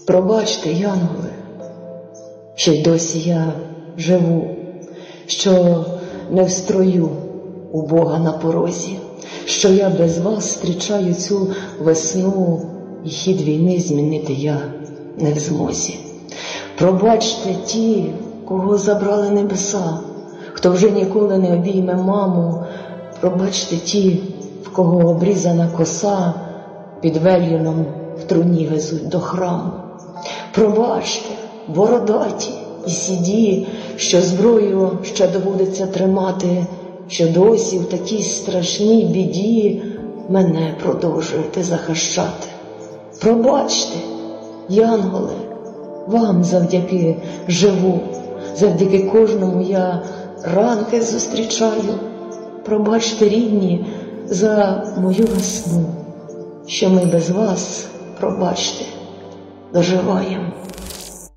Пробачте, янголи, що й досі я живу, що не в строю у Бога на порозі, що я без вас зустрічаю цю весну, і хід війни змінити я не в змозі. Пробачте ті, кого забрали небеса, хто вже ніколи не обійме маму. Пробачте ті, в кого обрізана коса, під вельюном в труні везуть до храму. Пробачте, бородаті і сіді, що зброю ще доводиться тримати, що досі в такій страшній біді мене продовжуєте захищати. Пробачте, янголи, вам завдяки живу, завдяки кожному я ранки зустрічаю. Пробачте, рідні, за мою весну, що ми без вас, пробачте, доживаємо.